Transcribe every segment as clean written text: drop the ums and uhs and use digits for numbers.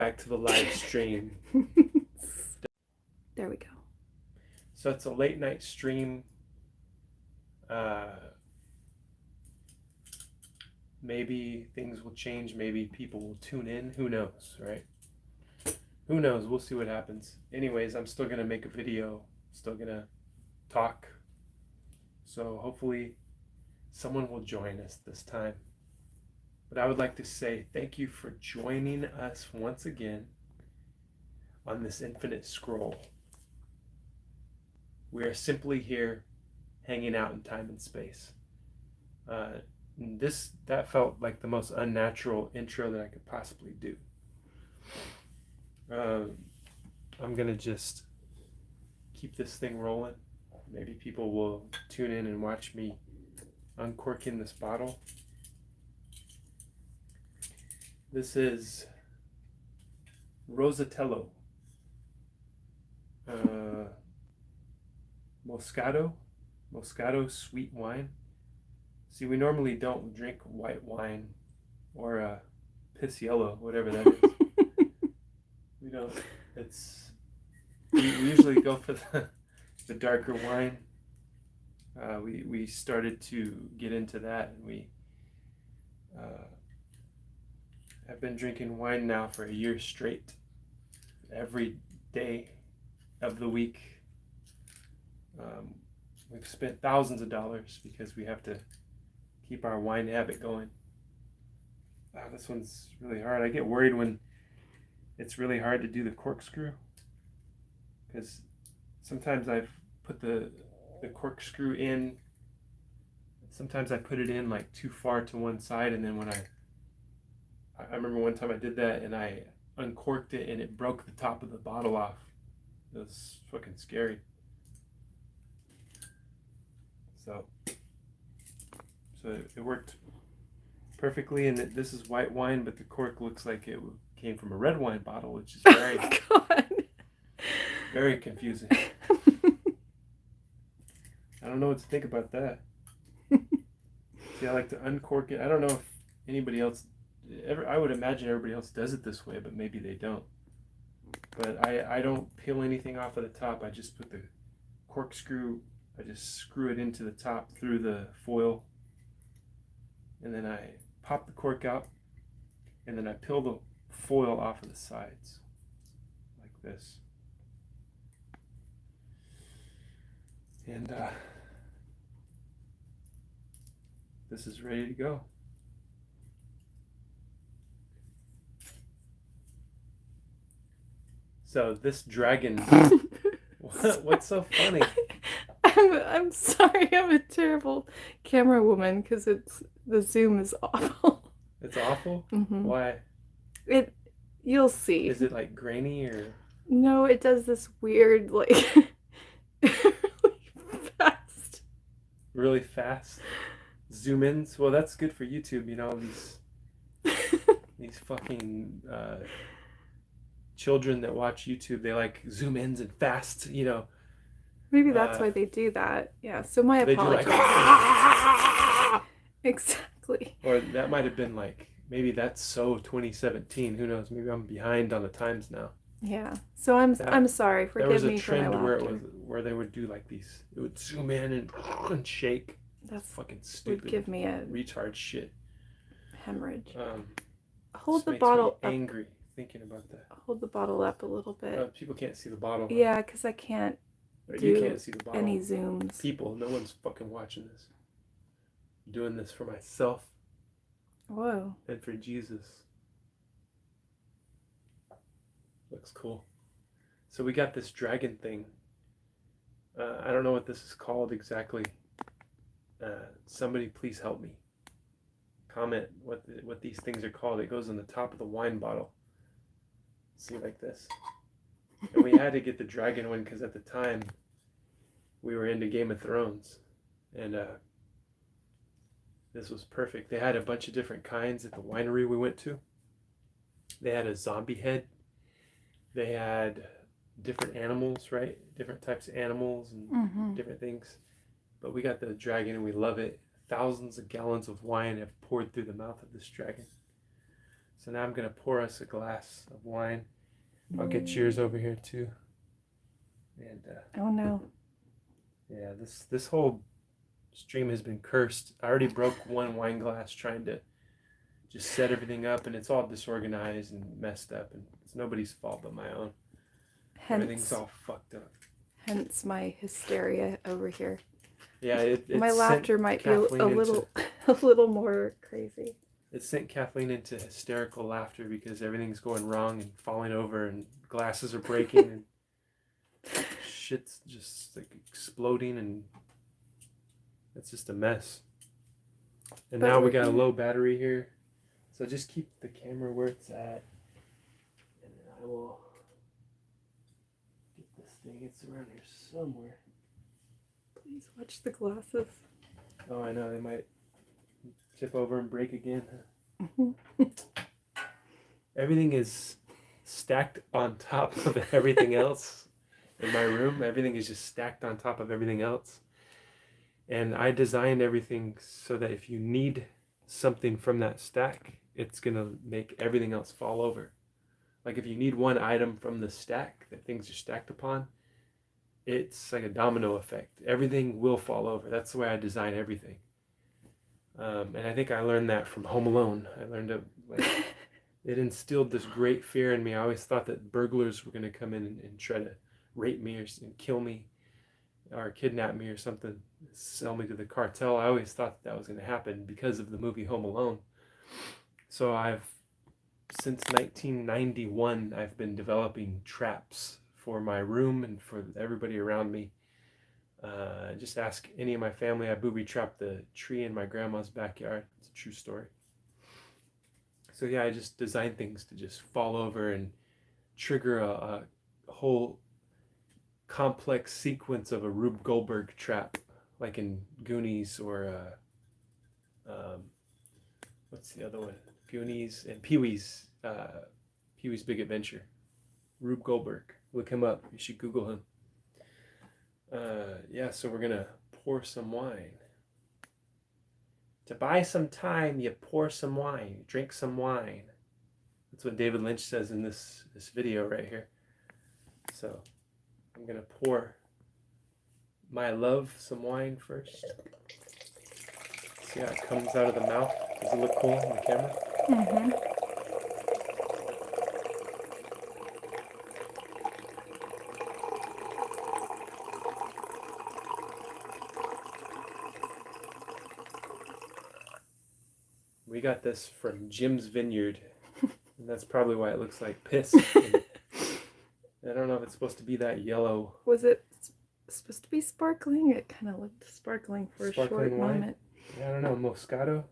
Back to the live stream. There we go. So it's a late night stream. Maybe things will change. Maybe people will tune in. Who knows, right? Who knows? We'll see what happens. Anyways, I'm still going to make a video. Still going to talk. So hopefully someone will join us this time. But I would like to say thank you for joining us once again on this infinite scroll. We are simply here hanging out in time and space. That felt like the most unnatural intro that I could possibly do. I'm gonna just keep this thing rolling. Maybe people will tune in and watch me uncorking this bottle. This is Rosatello Moscato sweet wine. See, we normally don't drink white wine or piss yellow, whatever that is. We don't. We usually go for the darker wine. We started to get into that, and we have been drinking wine now for a year straight, every day of the week. We've spent thousands of dollars because we have to keep our wine habit going. Wow, this one's really hard. I get worried when it's really hard to do the corkscrew, because sometimes I've put the corkscrew in. Sometimes I put it in like too far to one side, and then when I remember one time I did that and I uncorked it and it broke the top of the bottle off. It was fucking scary. So it worked perfectly, and this is white wine, but the cork looks like it came from a red wine bottle, which is very, very confusing. I don't know what to think about that. See, I like to uncork it. I don't know if anybody else I would imagine everybody else does it this way, but maybe they don't. But I don't peel anything off of the top. I just put the corkscrew, I just screw it into the top through the foil, and then I pop the cork out, and then I peel the foil off of the sides like this. And this is ready to go. So this dragon, what's so funny? I'm sorry, I'm a terrible camera woman because the zoom is awful. It's awful? Mm-hmm. Why? You'll see. Is it like grainy or? No, it does this weird like really fast. Really fast zoom ins. Well, that's good for YouTube. You know, these fucking children that watch YouTube, they like zoom ins and fast. You know. Maybe that's why they do that. Yeah. So my apologies. Like, exactly. Or that might have been like, maybe that's so 2017. Who knows? Maybe I'm behind on the times now. Yeah. So I'm sorry. Forgive me for my laughter. There was a trend where they would do like these. It would zoom in and shake. That's fucking stupid. Would give me a retard shit. Hemorrhage. Hold the bottle up. Angry thinking about that. Hold the bottle up a little bit. People can't see the bottle. Yeah, because I can't. You can't see the bottle. Any zooms. People, no one's fucking watching this. I'm doing this for myself. Whoa. And for Jesus. Looks cool. So we got this dragon thing. I don't know what this is called exactly. Somebody please help me. Comment what these things are called. It goes on the top of the wine bottle. See, like this. And we had to get the dragon one because at the time we were into Game of Thrones, and this was perfect. They had a bunch of different kinds at the winery we went to. They had a zombie head. They had different animals, right? Different types of animals and different things. But we got the dragon and we love it. Thousands of gallons of wine have poured through the mouth of this dragon. So now I'm gonna pour us a glass of wine. I'll get cheers over here too. And Oh no. yeah, this whole stream has been cursed. I already broke one wine glass trying to just set everything up, and it's all disorganized and messed up, and it's nobody's fault but my own. Everything's all fucked up. Hence my hysteria over here. Yeah, it my laughter might be a little a little more crazy. It sent Kathleen into hysterical laughter because everything's going wrong and falling over and glasses are breaking and shit's just like exploding, and it's just a mess. And now we got a low battery here, so just keep the camera where it's at, and then I will get this thing. It's around here somewhere. Please watch the glasses. Oh, I know, they might tip over and break again. Everything is stacked on top of everything else in my room. Everything is just stacked on top of everything else. And I designed everything so that if you need something from that stack, it's going to make everything else fall over. Like if you need one item from the stack that things are stacked upon, it's like a domino effect. Everything will fall over. That's the way I design everything. And I think I learned that from Home Alone. I learned to, like, it instilled this great fear in me. I always thought that burglars were going to come in and try to rape me and kill me or kidnap me or something, sell me to the cartel. I always thought that was going to happen because of the movie Home Alone. So since 1991, I've been developing traps for my room and for everybody around me. Just ask any of my family. I booby trapped the tree in my grandma's backyard. It's a true story. So yeah, I just design things to just fall over and trigger a whole complex sequence of a Rube Goldberg trap, like in Goonies or what's the other one? Goonies and Pee-wee's Big Adventure. Rube Goldberg. Look him up. You should Google him. Yeah, so we're gonna pour some wine. To buy some time, you pour some wine. You drink some wine. That's what David Lynch says in this video right here. So I'm gonna pour my love some wine first. See how it comes out of the mouth? Does it look cool on the camera? Mm-hmm. We got this from Jim's Vineyard, and that's probably why it looks like piss. I don't know if it's supposed to be that yellow. Was it supposed to be sparkling? It kind of looked sparkling for a short wine? moment. Yeah, I don't know. Moscato?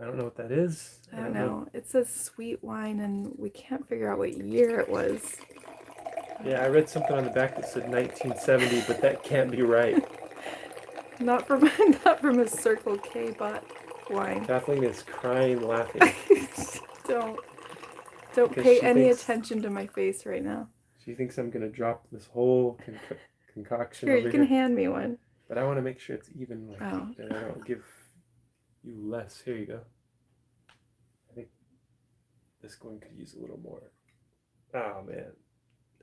I don't know what that is. I don't know. It says sweet wine, and we can't figure out what year it was. Yeah, I read something on the back that said 1970, but that can't be right. Not from a Circle K bought wine. Kathleen is crying, laughing. Don't pay any attention to my face right now. She thinks I'm gonna drop this whole concoction. Here, over you can hand me one. But I want to make sure it's even, like, oh. that I don't give you less. Here you go. I think this one could use a little more. Oh man.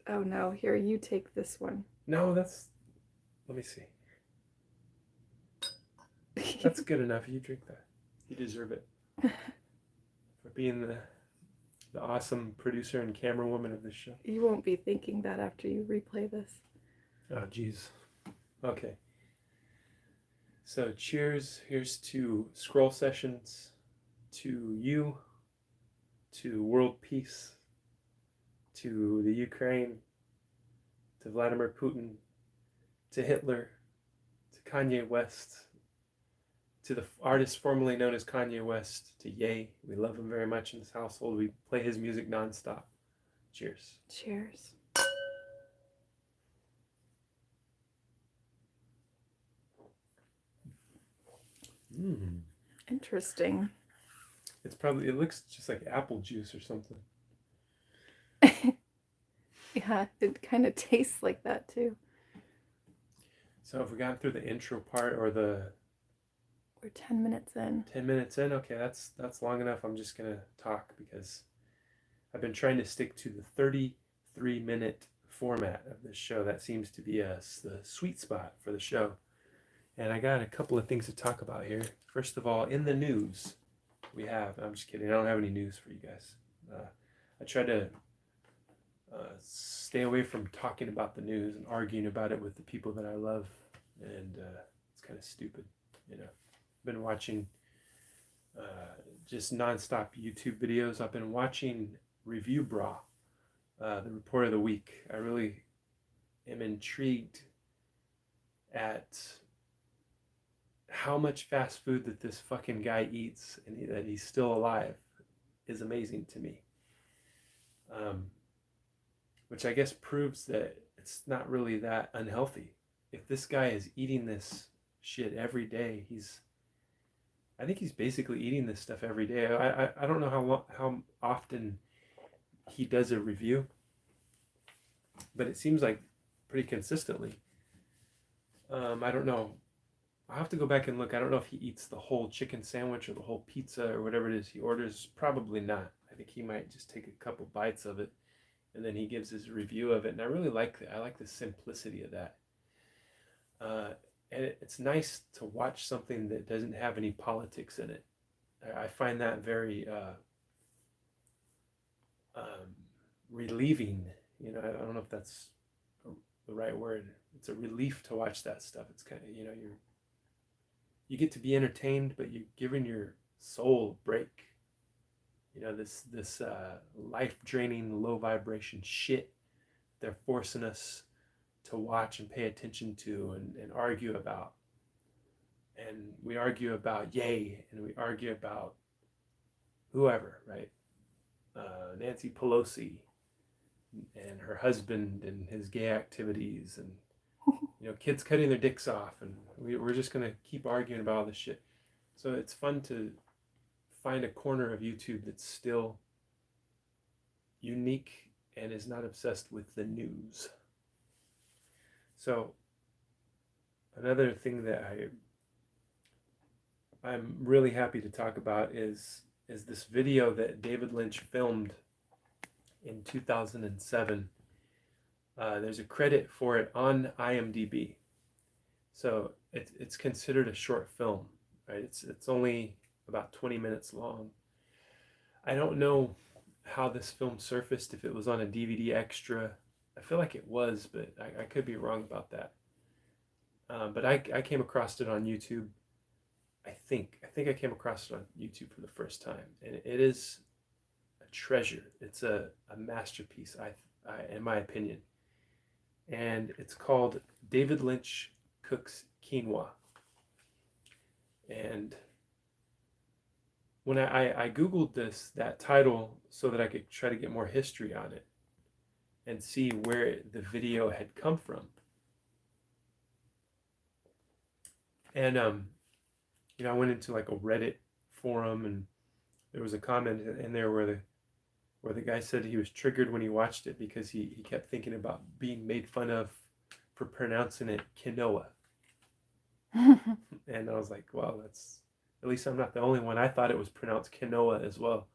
Oh no, here, you take this one. No, let me see. That's good enough. You drink that. You deserve it. For being the awesome producer and camera woman of this show. You won't be thinking that after you replay this. Oh, geez. Okay. So cheers. Here's to Scroll Sessions, to you, to world peace, to the Ukraine, to Vladimir Putin, to Hitler, to Kanye West, to the artist formerly known as Kanye West, to Ye. We love him very much in this household. We play his music nonstop. Cheers. Cheers. Interesting. It looks just like apple juice or something. Yeah, it kind of tastes like that too. So have we gotten through the intro part or We're 10 minutes in. 10 minutes in? Okay, that's long enough. I'm just gonna talk because I've been trying to stick to the 33-minute format of this show. That seems to be the sweet spot for the show. And I got a couple of things to talk about here. First of all, in the news, I'm just kidding, I don't have any news for you guys. I try to stay away from talking about the news and arguing about it with the people that I love. And it's kind of stupid, you know. I've been watching just nonstop YouTube videos. I've been watching Review Brah, the report of the week. I really am intrigued at how much fast food that this fucking guy eats and that he's still alive is amazing to me. Which I guess proves that it's not really that unhealthy. If this guy is eating this shit every day, I think he's basically eating this stuff every day. I don't know how often he does a review, but it seems like pretty consistently. I don't know. I'll have to go back and look. I don't know if he eats the whole chicken sandwich or the whole pizza or whatever it is he orders. Probably not. I think he might just take a couple bites of it and then he gives his review of it. And I really like that. I like the simplicity of that. And it's nice to watch something that doesn't have any politics in it. I find that very relieving. You know, I don't know if that's the right word. It's a relief to watch that stuff. It's kind of, you know, you get to be entertained, but you're giving your soul a break. You know, this life-draining, low-vibration shit they're forcing us to watch and pay attention to and argue about. And we argue about Ye, and we argue about whoever, right? Nancy Pelosi and her husband and his gay activities, and you know, kids cutting their dicks off, and we're just gonna keep arguing about all this shit. So it's fun to find a corner of YouTube that's still unique and is not obsessed with the news. So another thing that I'm really happy to talk about is this video that David Lynch filmed in 2007. There's a credit for it on IMDb. So it's considered a short film, right? It's only about 20 minutes long. I don't know how this film surfaced, if it was on a DVD extra. I feel like it was, but I could be wrong about that. But I came across it on YouTube. I think I came across it on YouTube for the first time, and it is a treasure. It's a masterpiece, in my opinion. And it's called David Lynch Cooks Quinoa. And when I Googled that title so that I could try to get more history on it and see where the video had come from. And you know, I went into like a Reddit forum, and there was a comment in there where the guy said he was triggered when he watched it because he kept thinking about being made fun of for pronouncing it quinoa. And I was like, well, at least I'm not the only one. I thought it was pronounced quinoa as well,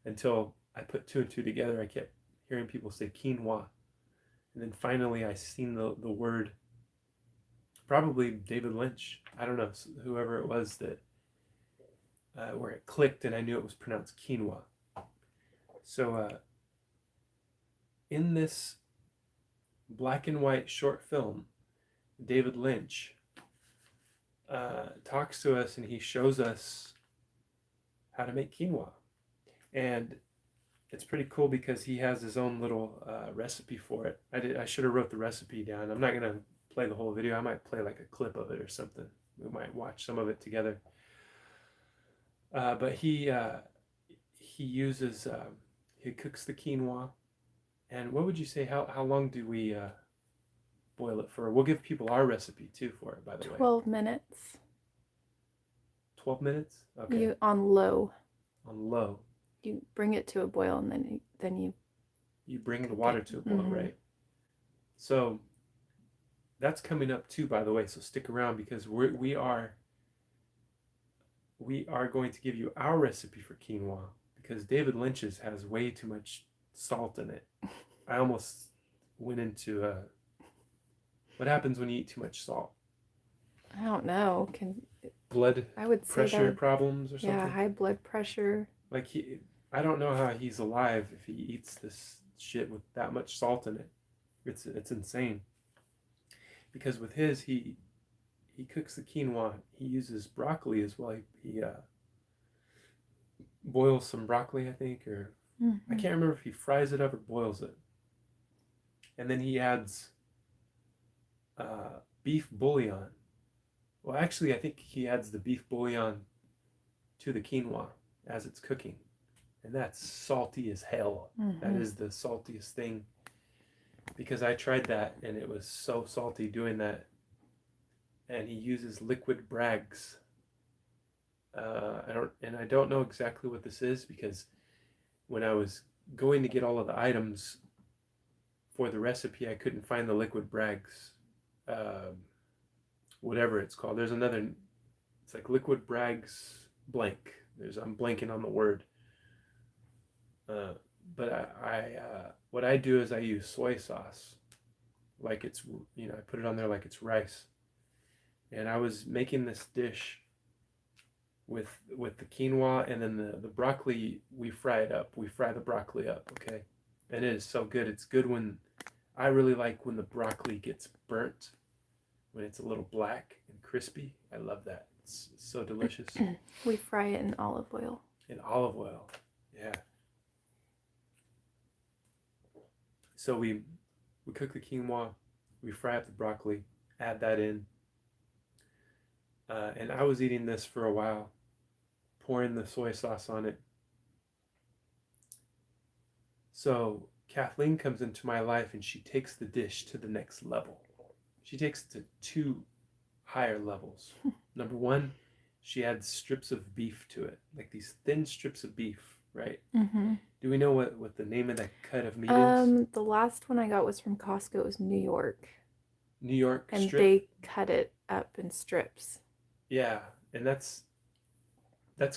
until I put two and two together. I kept hearing people say quinoa, and then finally I seen the word. Probably David Lynch. I don't know, whoever it was that where it clicked, and I knew it was pronounced quinoa. So in this black and white short film, David Lynch talks to us, and he shows us how to make quinoa. And it's pretty cool because he has his own little recipe for it. I should have wrote the recipe down. I'm not going to play the whole video. I might play like a clip of it or something. We might watch some of it together. But he uses, he cooks the quinoa. And what would you say, how long do we boil it for? We'll give people our recipe too for it, by the way. 12 minutes. 12 minutes? Okay. You on low. On low. You bring it to a boil, and then you bring the water to a boil, mm-hmm. Right? So that's coming up too, by the way. So stick around, because we are going to give you our recipe for quinoa, because David Lynch's has way too much salt in it. I almost went into what happens when you eat too much salt? I don't know. Blood I would say pressure that, problems or something? yeah, high blood pressure. Like I don't know how he's alive if he eats this shit with that much salt in it. It's insane. Because with his, he cooks the quinoa. He uses broccoli as well. He boils some broccoli, I think, or I can't remember if he fries it up or boils it. And then he adds beef bouillon. Well, actually, I think he adds the beef bouillon to the quinoa as it's cooking. And that's salty as hell. That is the saltiest thing. Because I tried that and it was so salty doing that. And he uses liquid Bragg's. I don't know exactly what this is, because when I was going to get all of the items for the recipe, I couldn't find the liquid Bragg's, whatever it's called. There's another, it's like liquid Bragg's blank. I'm blanking on the word. But what I do is I use soy sauce, like it's, I put it on there like it's rice. And I was making this dish with the quinoa, and then the broccoli, we fry it up. We fry the broccoli up, okay? And it is so good. It's good I really like when the broccoli gets burnt, when it's a little black and crispy. I love that. It's so delicious. We fry it in olive oil. In olive oil, yeah. So we cook the quinoa, we fry up the broccoli, add that in. And I was eating this for a while, pouring the soy sauce on it. So Kathleen comes into my life and she takes the dish to the next level. She takes it to 2 higher levels. Number 1, she adds strips of beef to it, like these thin strips of beef, right? Do we know what the name of that cut of meat is? The last one I got was from Costco. It was New York. New York and strip? they cut it up in strips. Yeah, and that's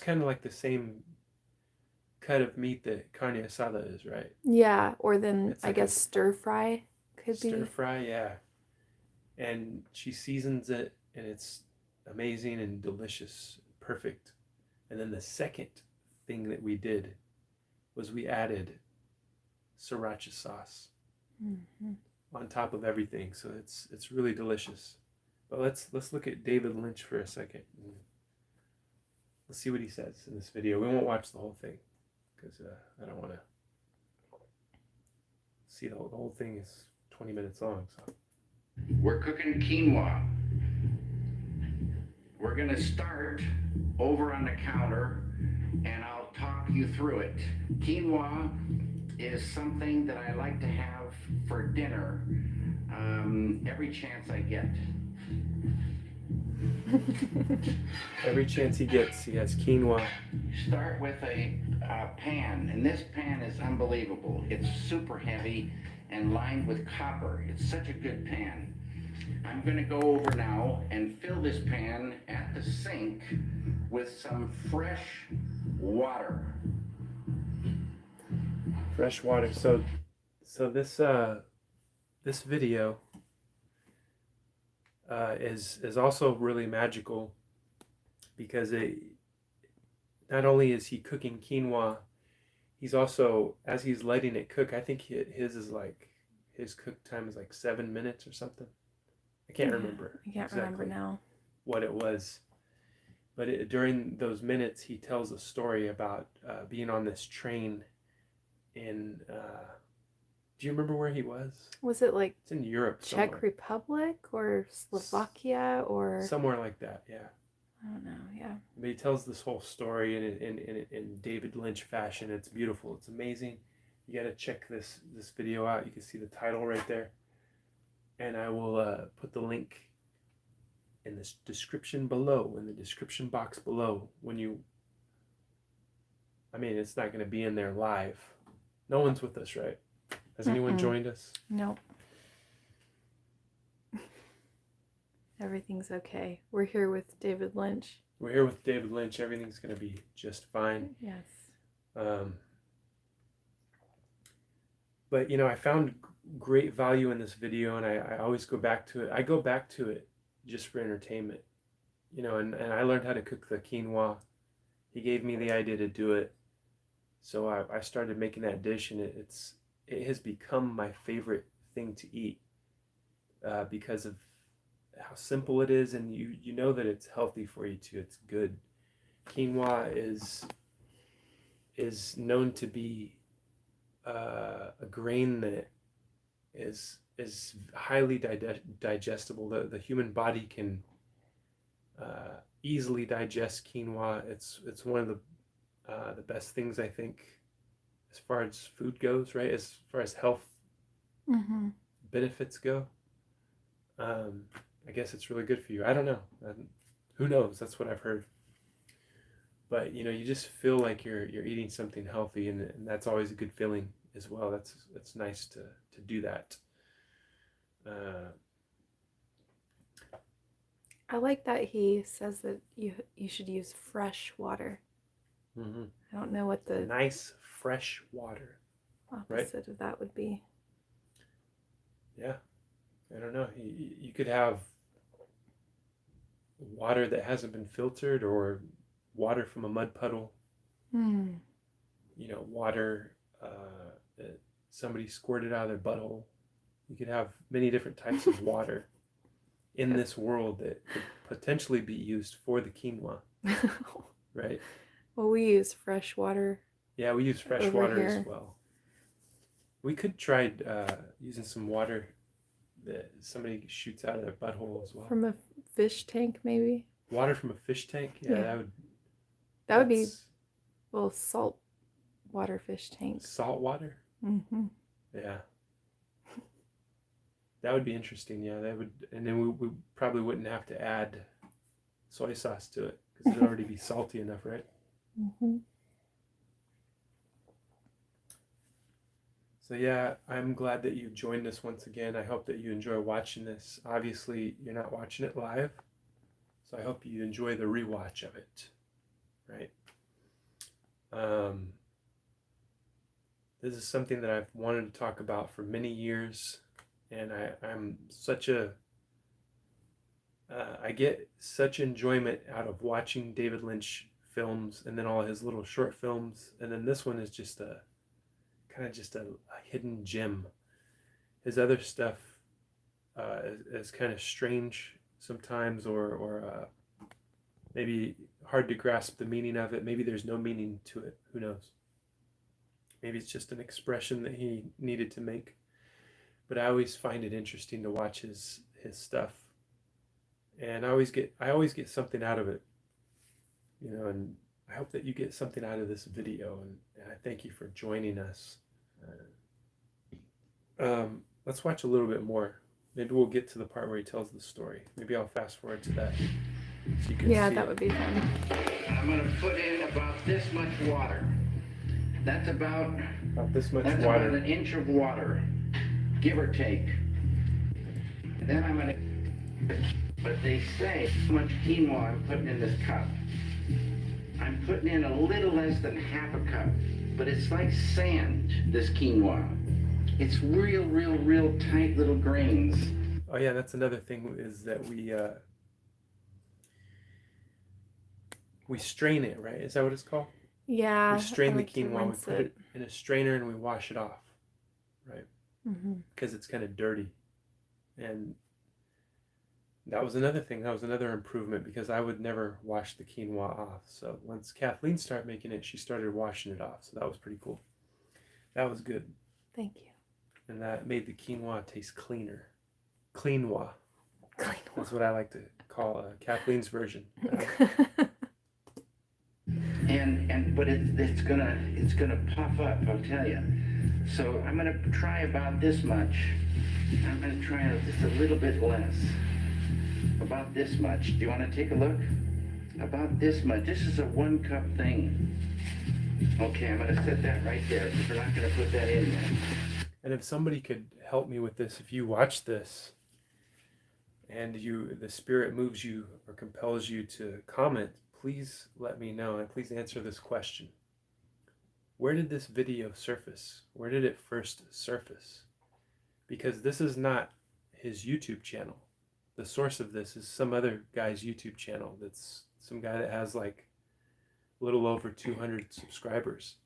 kind of like the same cut of meat that carne asada is, right? Yeah, or then It's I like guess stir fry could be. stir fry, yeah. And she seasons it, and it's amazing and delicious, perfect. And then the second thing that we did was we added sriracha sauce on top of everything, so it's really delicious. But let's look at David Lynch for a second. Let's see what he says in this video. We won't watch the whole thing because I don't want to see the whole thing is 20 minutes long. So we're cooking quinoa. We're going to start over on the counter, and I'll talk you through it. Quinoa is something that I like to have for dinner every chance I get. Every chance he gets, he has quinoa. Start with a pan, and this pan is unbelievable. It's super heavy and lined with copper. It's such a good pan. I'm going to go over now and fill this pan at the sink with some fresh water. Fresh water. So this video is also really magical, because not only is he cooking quinoa, he's also, as he's letting it cook, I think his cook time is like 7 minutes or something. I can't remember. I can't remember now what it was. But during those minutes, he tells a story about being on this train in. Do you remember where he was? Was it like it's in Europe? Czech somewhere. Republic or Slovakia or somewhere like that? Yeah. I don't know. Yeah. But he tells this whole story in David Lynch fashion. It's beautiful. It's amazing. You got to check this video out. You can see the title right there. And I will put the link in the description below, in the description box below. It's not going to be in there live. No one's with us, right? Has anyone joined us? No. Everything's okay. We're here with David Lynch. We're here with David Lynch. Everything's going to be just fine. Yes. Um, but I found great value in this video, and I always go back to it. I go back to it just for entertainment, and I learned how to cook the quinoa. He gave me the idea to do it, so I started making that dish, and it has become my favorite thing to eat, because of how simple it is, and you know that it's healthy for you too. It's good. Quinoa is known to be a grain that is highly digestible. The human body can easily digest quinoa. It's one of the best things, I think, as far as food goes, right? As far as health Mm-hmm. benefits go. I guess it's really good for you. I don't know. Who knows? That's what I've heard. But you just feel like you're eating something healthy, and that's always a good feeling as well. That's nice to do that. I like that he says that you should use fresh water. Mm-hmm. I don't know what the Nice fresh water, right? opposite of that would be. Yeah, I don't know. You could have water that hasn't been filtered, or water from a mud puddle. Hmm. Water that somebody squirted out of their butthole. You could have many different types of water in this world that could potentially be used for the quinoa, right? Well, we use fresh water. Yeah, we use fresh Over water here. as well. We could try using some water that somebody shoots out of their butthole as well. From a fish tank, maybe? Water from a fish tank? Yeah. That would be a little salt water fish tank. Salt water? Mm-hmm. Yeah. That would be interesting, yeah. That would, and then we probably wouldn't have to add soy sauce to it, because it'd already be salty enough, right? Mm-hmm. So yeah, I'm glad that you joined us once again. I hope that you enjoy watching this. Obviously, you're not watching it live, so I hope you enjoy the rewatch of it, right? This is something that I've wanted to talk about for many years, and I'm such a I get such enjoyment out of watching David Lynch films, and then all his little short films, and then this one is just a hidden gem. His other stuff is kind of strange sometimes, or maybe hard to grasp the meaning of it. Maybe there's no meaning to it. Who knows? Maybe it's just an expression that he needed to make. But I always find it interesting to watch his stuff, and I always get something out of it, and I hope that you get something out of this video, and I thank you for joining us. Let's watch a little bit more. Maybe we'll get to the part where he tells the story. Maybe I'll fast forward to that, so you can Yeah, see that it. would be fun. I'm going to put in about this much water. That's about This much That's water. about an inch of water, give or take. And then I'm gonna, but they say how much quinoa I'm putting in this cup. I'm putting in a little less than half a cup, but it's like sand, this quinoa. It's real tight little grains. Oh yeah, that's another thing, is that we strain it, right? Is that what it's called? Yeah. We strain I like the to quinoa, we rinse put it in a strainer, and we wash it off, right? Mm-hmm. Because it's kind of dirty. And that was another thing. That was another improvement, because I would never wash the quinoa off. So once Kathleen started making it, she started washing it off. So that was pretty cool. That was good. Thank you. And that made the quinoa taste cleaner. Quinoa. Clean That's what I like to call Kathleen's version. But it's gonna puff up, I'll tell you. So I'm gonna try about this much. I'm gonna try just a little bit less. About this much. Do you want to take a look? About this much. This is a 1 cup thing. Okay, I'm gonna set that right there, because we're not gonna put that in there. And if somebody could help me with this, if you watch this and the spirit moves you or compels you to comment, please let me know, and please answer this question. where did this video surface? Where did it first surface? Because this is not his YouTube channel. The source of this is some other guy's YouTube channel. That's some guy that has like a little over 200 subscribers.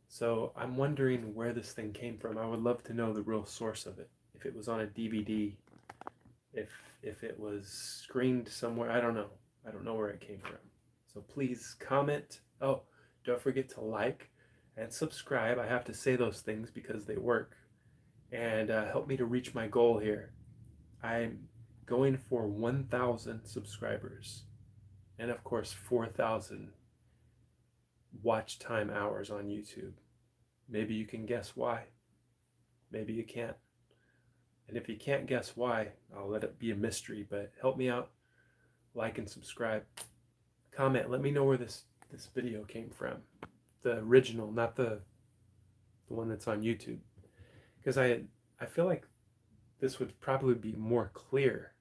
So I'm wondering where this thing came from. I would love to know the real source of it. If it was on a DVD, if it was screened somewhere, I don't know. I don't know where it came from. So please comment. Oh, don't forget to like and subscribe. I have to say those things because they work. And help me to reach my goal here. I'm going for 1,000 subscribers. And of course, 4,000 watch time hours on YouTube. Maybe you can guess why. Maybe you can't. And if you can't guess why, I'll let it be a mystery, but help me out. Like and subscribe. Comment, let me know where this video came from. The original, not the one that's on YouTube. Because I feel like this would probably be more clear.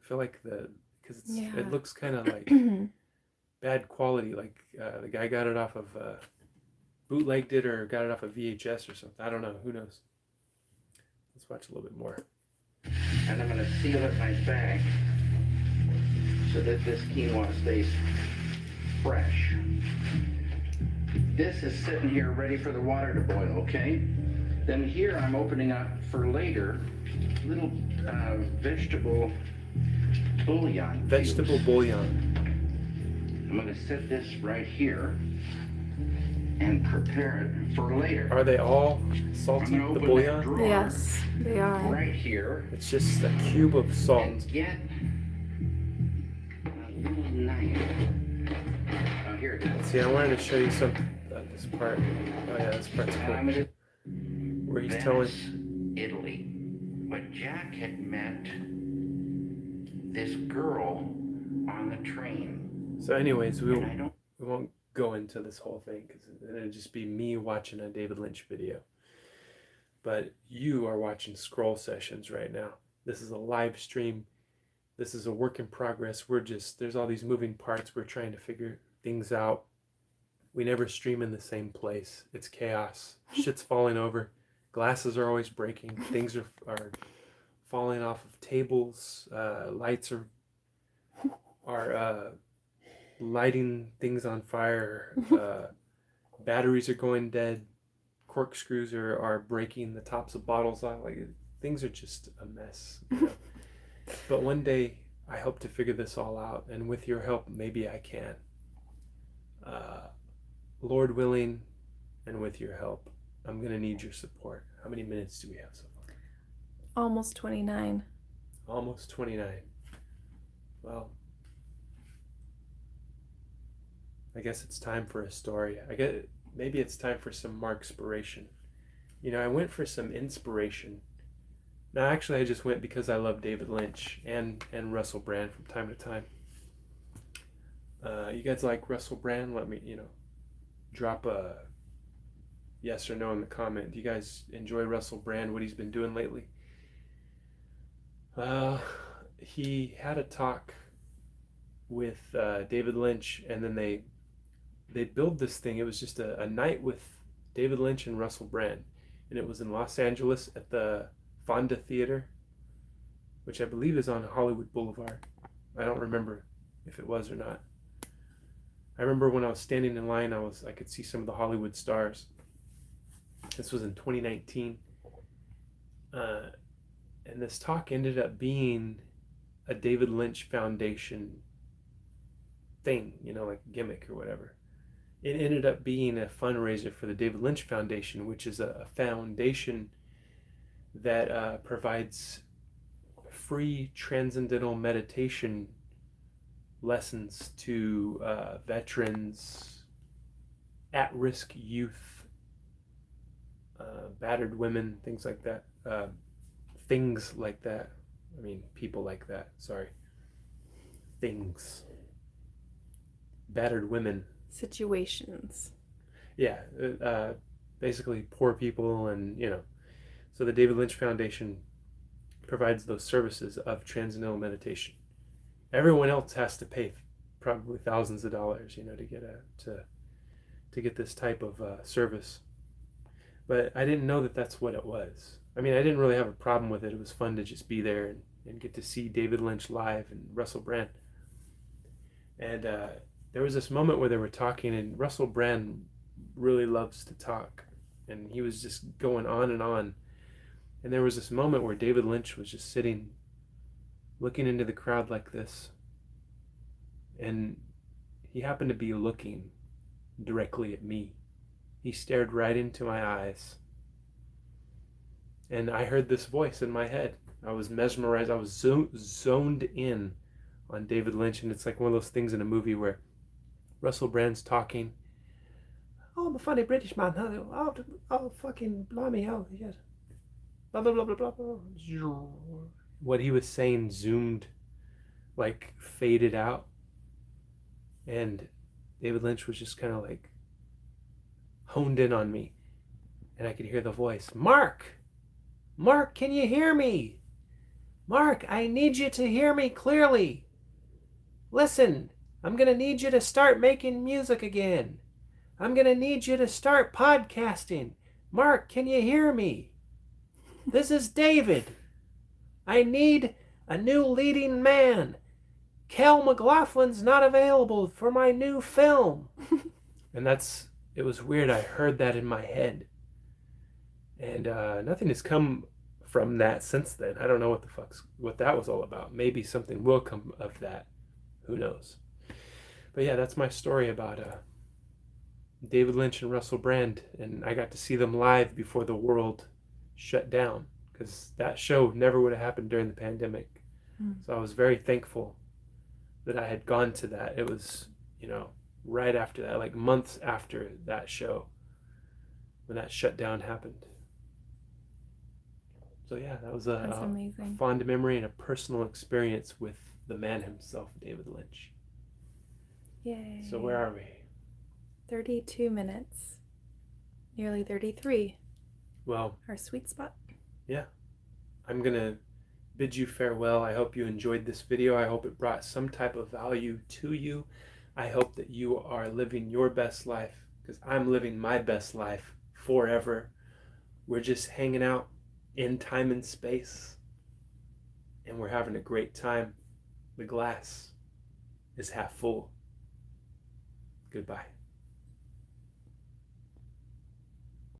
I feel like because it looks kind of like bad quality, like the guy got it off of bootlegged it or got it off of VHS or something. I don't know. Who knows? Let's watch a little bit more. And I'm going to seal it my bag so that this quinoa stays fresh. This is sitting here ready for the water to boil, okay? Then here I'm opening up for later little vegetable bouillon. Vegetable bouillon. I'm going to set this right here and prepare it for later. Are they all salty, the bouillon? Yes, they are. Right here. It's just a cube of salt. And get a little knife. Oh, here it is. See, I wanted to show you this part. Oh yeah, this part's And cool. I'm going to Where he's Venice, telling, Italy. But Jack had met this girl on the train. so anyways, we And I don't won't go into this whole thing because it'll just be me watching a David Lynch video. But you are watching Scroll Sessions right now. This is a live stream. This is a work in progress. There's all these moving parts. We're trying to figure things out. We never stream in the same place. It's chaos. Shit's falling over. Glasses are always breaking. Things are falling off of tables. Lights are lighting things on fire. Batteries are going dead. Corkscrews are breaking the tops of bottles off. Like, things are just a mess. You know? But one day I hope to figure this all out, and with your help, maybe I can. Lord willing, and with your help, I'm gonna need your support. How many minutes do we have so far? Almost 29. Almost 29. Well, I guess it's time for a story. Maybe it's time for some Markspiration. You know, I went for some inspiration. Now, actually, I just went because I love David Lynch and Russell Brand from time to time. You guys like Russell Brand? Let me, drop a yes or no in the comment. Do you guys enjoy Russell Brand, what he's been doing lately? He had a talk with David Lynch, and then they built this thing. It was just a night with David Lynch and Russell Brand, and it was in Los Angeles at the Fonda Theater, which I believe is on Hollywood Boulevard. I don't remember if it was or not. I remember when I was standing in line, I could see some of the Hollywood stars. This was in 2019. And this talk ended up being a David Lynch Foundation thing, like gimmick or whatever. It ended up being a fundraiser for the David Lynch Foundation, which is a foundation that provides free transcendental meditation lessons to veterans, at-risk youth, battered women, things like that. Things like that. I mean, people like that. Sorry. Things. Battered women. Situations. Yeah. Basically poor people and, So the David Lynch Foundation provides those services of transcendental meditation. Everyone else has to pay probably thousands of dollars, to get to get this type of service. But I didn't know that that's what it was. I mean, I didn't really have a problem with it. It was fun to just be there and get to see David Lynch live and Russell Brand. And there was this moment where they were talking, and Russell Brand really loves to talk. And he was just going on and on. And there was this moment where David Lynch was just sitting, looking into the crowd like this. And he happened to be looking directly at me. He stared right into my eyes. And I heard this voice in my head. I was mesmerized. I was zoned in on David Lynch. And it's like one of those things in a movie where Russell Brand's talking. Oh, I'm a funny British man. Oh, fucking blimey, oh, yes. Blah, blah, blah, blah, blah, blah. What he was saying zoomed, like faded out. And David Lynch was just kind of like honed in on me. And I could hear the voice, Mark, can you hear me? Mark, I need you to hear me clearly. Listen, I'm going to need you to start making music again. I'm going to need you to start podcasting. Mark, can you hear me? This is David. I need a new leading man. Cal McLaughlin's not available for my new film. And it was weird. I heard that in my head. And nothing has come from that since then. I don't know what that was all about. Maybe something will come of that. Who knows? But yeah, that's my story about David Lynch and Russell Brand. And I got to see them live before the world shut down, because that show never would have happened during the pandemic. So I was very thankful that I had gone to that. It was, right after that, like months after that show, when that shutdown happened. So yeah, that was That's amazing. fond memory and a personal experience with the man himself, David Lynch. Yay. So where are we? 32 minutes. Nearly 33. Well, Our sweet spot. Yeah. I'm going to bid you farewell. I hope you enjoyed this video. I hope it brought some type of value to you. I hope that you are living your best life, because I'm living my best life forever. We're just hanging out in time and space, and we're having a great time. The glass is half full. Goodbye.